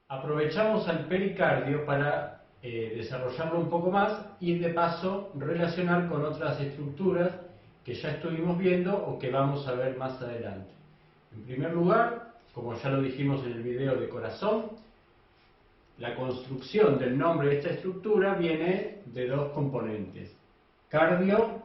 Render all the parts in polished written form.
Aprovechamos al pericardio para desarrollarlo un poco más y de paso relacionar con otras estructuras que ya estuvimos viendo o que vamos a ver más adelante. En primer lugar, como ya lo dijimos en el video de corazón, la construcción del nombre de esta estructura viene de dos componentes. Cardio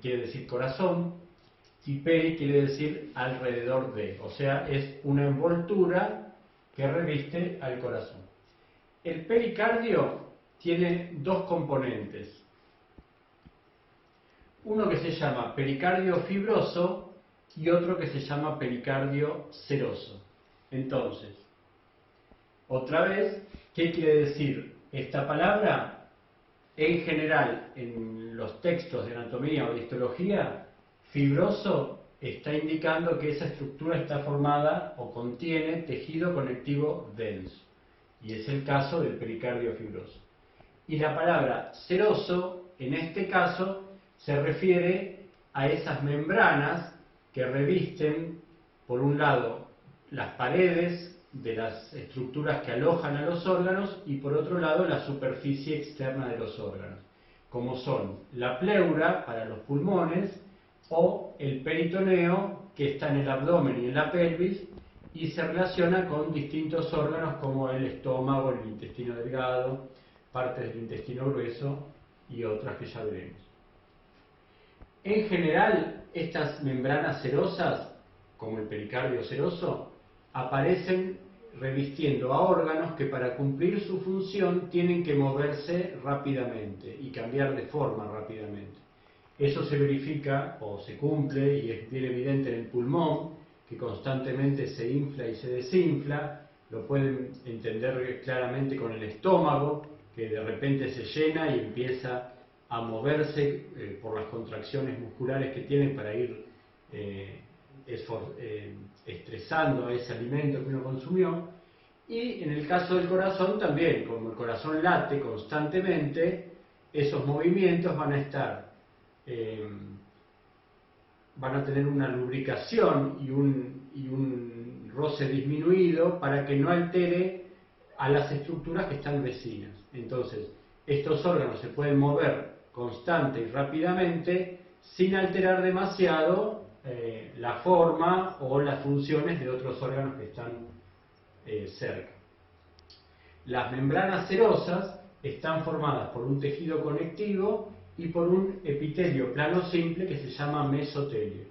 quiere decir corazón y peri quiere decir alrededor de, o sea, es una envoltura que reviste al corazón. El pericardio tiene dos componentes. Uno que se llama pericardio fibroso y otro que se llama pericardio seroso. Entonces, otra vez, ¿qué quiere decir esta palabra? En general, en los textos de anatomía o de histología, fibroso está indicando que esa estructura está formada o contiene tejido conectivo denso. Y es el caso del pericardio fibroso. Y la palabra seroso, en este caso, se refiere a esas membranas que revisten, por un lado, las paredes de las estructuras que alojan a los órganos y por otro lado la superficie externa de los órganos, como son la pleura para los pulmones o el peritoneo que está en el abdomen y en la pelvis y se relaciona con distintos órganos como el estómago, el intestino delgado, partes del intestino grueso y otras que ya veremos. En general, estas membranas serosas, como el pericardio seroso, aparecen revistiendo a órganos que para cumplir su función tienen que moverse rápidamente y cambiar de forma rápidamente. Eso se verifica o se cumple y es bien evidente en el pulmón, que constantemente se infla y se desinfla. Lo pueden entender claramente con el estómago, que de repente se llena y empieza a moverse por las contracciones musculares que tiene para ir estresando a ese alimento que uno consumió. Y en el caso del corazón también, como el corazón late constantemente, esos movimientos van a tener una lubricación y un roce disminuido para que no altere a las estructuras que están vecinas. Entonces, estos órganos se pueden mover constante y rápidamente sin alterar demasiado la forma o las funciones de otros órganos que están cerca. Las membranas serosas están formadas por un tejido conectivo y por un epitelio plano simple que se llama mesotelio.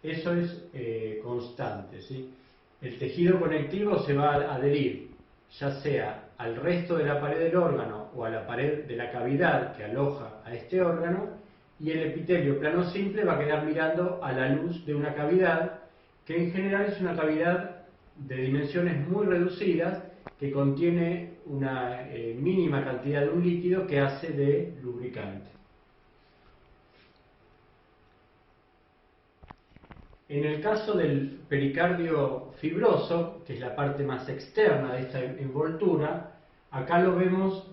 Eso es constante, ¿sí? El tejido conectivo se va a adherir ya sea al resto de la pared del órgano o a la pared de la cavidad que aloja a este órgano, y el epitelio plano simple va a quedar mirando a la luz de una cavidad que en general es una cavidad de dimensiones muy reducidas que contiene una mínima cantidad de un líquido que hace de lubricante. En el caso del pericardio fibroso, que es la parte más externa de esta envoltura, acá lo vemos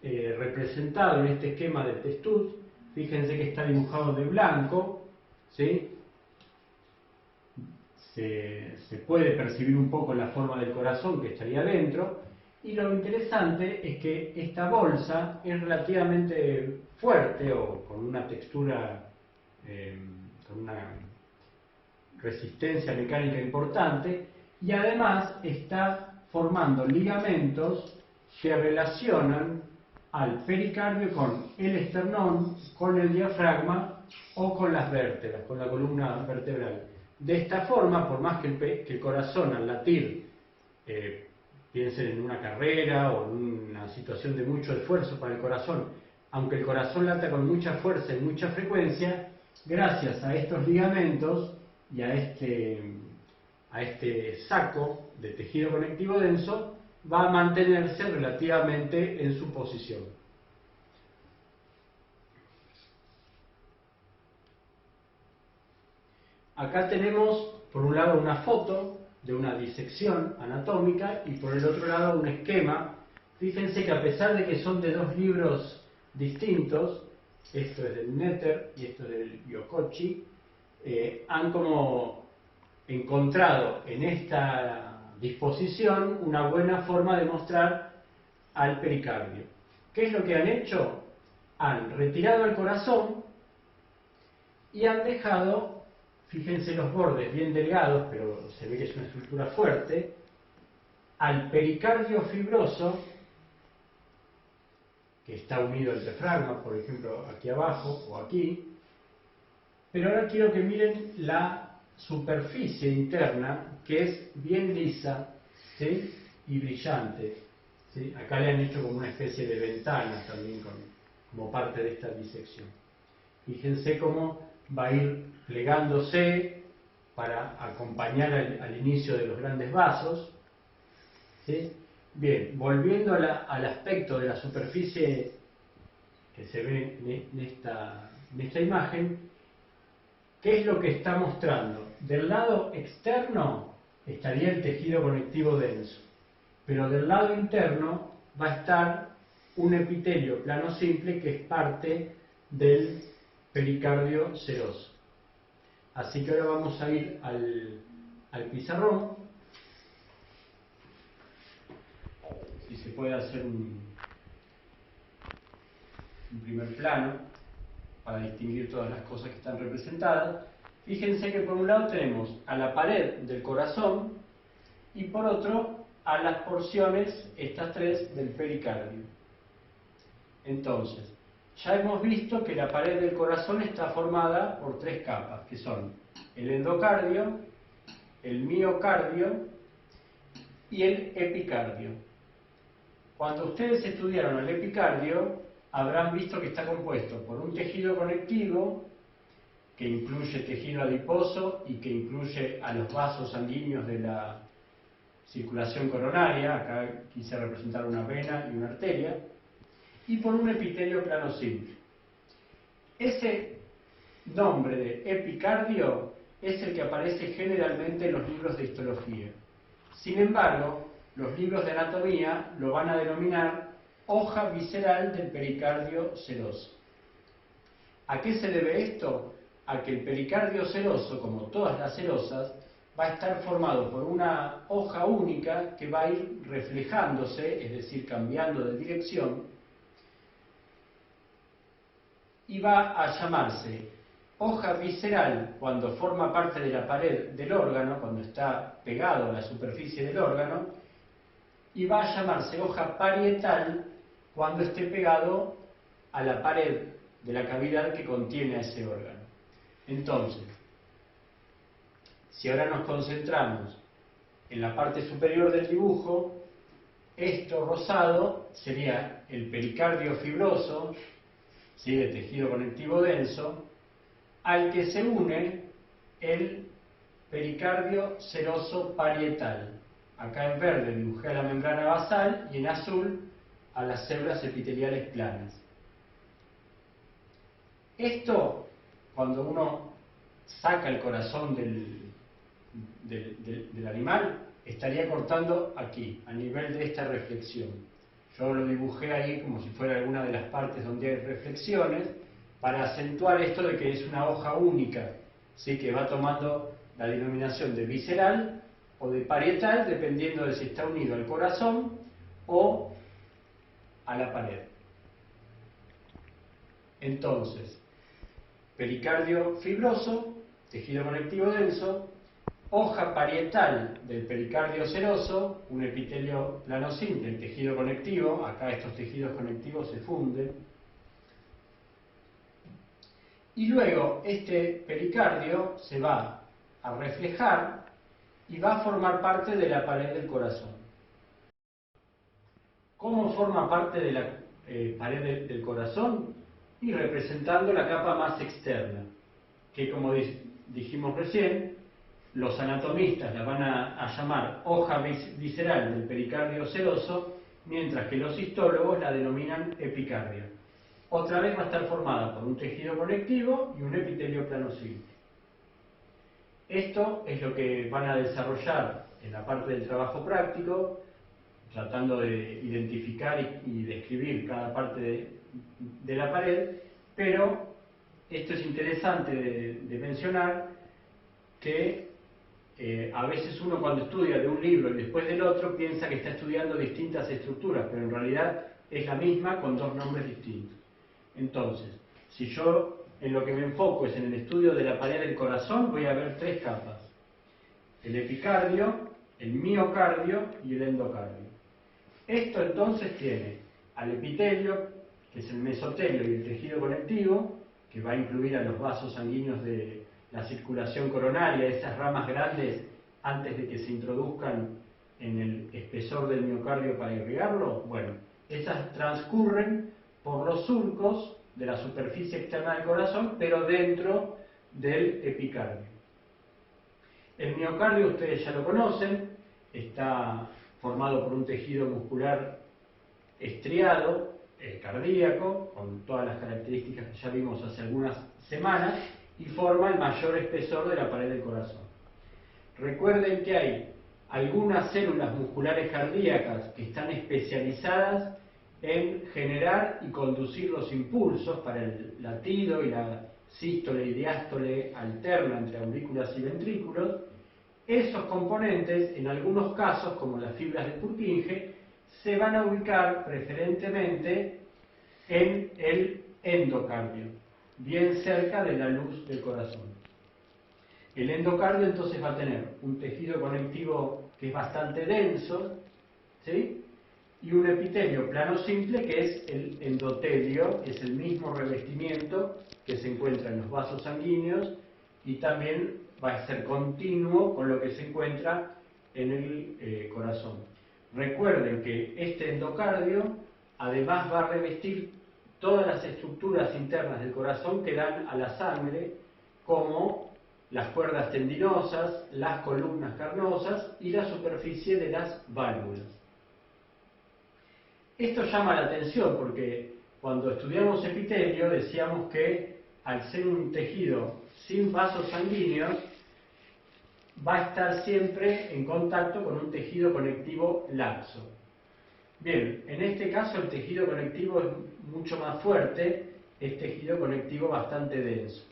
representado en este esquema de Testut. Fíjense que está dibujado de blanco, ¿sí? Se puede percibir un poco la forma del corazón que estaría dentro, y lo interesante es que esta bolsa es relativamente fuerte o con una textura, con una resistencia mecánica importante, y además está formando ligamentos que relacionan al pericardio con el esternón, con el diafragma o con las vértebras, con la columna vertebral. De esta forma, por más que el corazón al latir, piensen en una carrera o en una situación de mucho esfuerzo para el corazón, aunque el corazón lata con mucha fuerza y mucha frecuencia, gracias a estos ligamentos y a este saco de tejido conectivo denso, va a mantenerse relativamente en su posición. Acá tenemos por un lado una foto de una disección anatómica y por el otro lado un esquema. Fíjense que a pesar de que son de dos libros distintos, esto es del Netter y esto es del Yokochi, han como encontrado en esta disposición, una buena forma de mostrar al pericardio. ¿Qué es lo que han hecho? Han retirado el corazón y han dejado, fíjense los bordes bien delgados, pero se ve que es una estructura fuerte, al pericardio fibroso, que está unido al diafragma, por ejemplo, aquí abajo o aquí. Pero ahora quiero que miren la superficie interna, que es bien lisa, ¿sí?, y brillante, ¿sí? Acá le han hecho como una especie de ventana también como parte de esta disección. Fíjense cómo va a ir plegándose para acompañar al inicio de los grandes vasos, ¿sí? Bien, volviendo al aspecto de la superficie que se ve en esta imagen, ¿qué es lo que está mostrando? Del lado externo estaría el tejido conectivo denso, pero del lado interno va a estar un epitelio plano simple que es parte del pericardio seroso. Así que ahora vamos a ir al pizarrón. Si se puede hacer un primer plano para distinguir todas las cosas que están representadas. Fíjense que por un lado tenemos a la pared del corazón y por otro a las porciones, estas tres, del pericardio. Entonces, ya hemos visto que la pared del corazón está formada por tres capas, que son el endocardio, el miocardio y el epicardio. Cuando ustedes estudiaron el epicardio, habrán visto que está compuesto por un tejido conectivo, que incluye tejido adiposo y que incluye a los vasos sanguíneos de la circulación coronaria, acá quise representar una vena y una arteria, y por un epitelio plano simple. Ese nombre de epicardio es el que aparece generalmente en los libros de histología. Sin embargo, los libros de anatomía lo van a denominar hoja visceral del pericardio seroso. ¿A qué se debe esto? A que el pericardio seroso, como todas las serosas, va a estar formado por una hoja única que va a ir reflejándose, es decir, cambiando de dirección, y va a llamarse hoja visceral cuando forma parte de la pared del órgano, cuando está pegado a la superficie del órgano, y va a llamarse hoja parietal cuando esté pegado a la pared de la cavidad que contiene a ese órgano. Entonces, si ahora nos concentramos en la parte superior del dibujo, esto rosado sería el pericardio fibroso, ¿sí?, de tejido conectivo denso, al que se une el pericardio seroso parietal. Acá en verde dibujé a la membrana basal y en azul a las células epiteliales planas. Esto, cuando uno saca el corazón del animal, estaría cortando aquí, a nivel de esta reflexión. Yo lo dibujé ahí como si fuera alguna de las partes donde hay reflexiones, para acentuar esto de que es una hoja única, ¿sí?, que va tomando la denominación de visceral o de parietal, dependiendo de si está unido al corazón o a la pared. Entonces, pericardio fibroso, tejido conectivo denso, hoja parietal del pericardio seroso, un epitelio plano simple, el tejido conectivo, acá estos tejidos conectivos se funden, y luego este pericardio se va a reflejar y va a formar parte de la pared del corazón. ¿Cómo forma parte de la pared del corazón? Y representando la capa más externa, que como dijimos recién, los anatomistas la van a llamar hoja visceral del pericardio seroso, mientras que los histólogos la denominan epicardio. Otra vez va a estar formada por un tejido conectivo y un epitelio plano simple. Esto es lo que van a desarrollar en la parte del trabajo práctico, tratando de identificar y describir cada parte de la pared, pero esto es interesante de mencionar, que a veces uno cuando estudia de un libro y después del otro piensa que está estudiando distintas estructuras, pero en realidad es la misma con dos nombres distintos. Entonces, si yo en lo que me enfoco es en el estudio de la pared del corazón, voy a ver tres capas: el epicardio, el miocardio y el endocardio. Esto entonces tiene al epitelio, que es el mesotelio y el tejido conectivo, que va a incluir a los vasos sanguíneos de la circulación coronaria, esas ramas grandes antes de que se introduzcan en el espesor del miocardio para irrigarlo. Bueno, esas transcurren por los surcos de la superficie externa del corazón, pero dentro del epicardio. El miocardio ustedes ya lo conocen, está formado por un tejido muscular estriado, cardíaco, con todas las características que ya vimos hace algunas semanas, y forma el mayor espesor de la pared del corazón. Recuerden que hay algunas células musculares cardíacas que están especializadas en generar y conducir los impulsos para el latido y la sístole y diástole alterna entre aurículas y ventrículos. Esos componentes, en algunos casos, como las fibras de Purkinje, se van a ubicar preferentemente en el endocardio, bien cerca de la luz del corazón. El endocardio entonces va a tener un tejido conectivo que es bastante denso, ¿sí? Y un epitelio plano simple que es el endotelio, que es el mismo revestimiento que se encuentra en los vasos sanguíneos y también va a ser continuo con lo que se encuentra en el corazón. Recuerden que este endocardio además va a revestir todas las estructuras internas del corazón que dan a la sangre, como las cuerdas tendinosas, las columnas carnosas y la superficie de las válvulas. Esto llama la atención porque cuando estudiamos epitelio decíamos que al ser un tejido sin vasos sanguíneos va a estar siempre en contacto con un tejido conectivo laxo. Bien, en este caso el tejido conectivo es mucho más fuerte, es tejido conectivo bastante denso.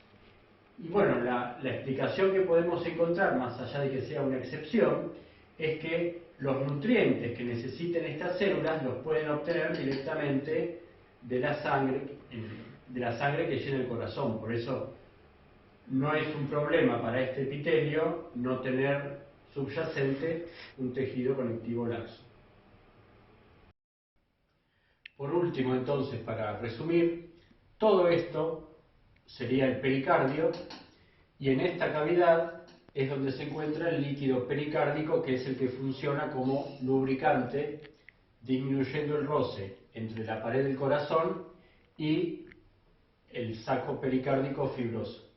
Y bueno, la explicación que podemos encontrar, más allá de que sea una excepción, es que los nutrientes que necesiten estas células los pueden obtener directamente de la sangre que llena el corazón. Por eso no es un problema para este epitelio no tener subyacente un tejido conectivo laxo. Por último, entonces, para resumir, todo esto sería el pericardio, y en esta cavidad es donde se encuentra el líquido pericárdico, que es el que funciona como lubricante, disminuyendo el roce entre la pared del corazón y el saco pericárdico fibroso.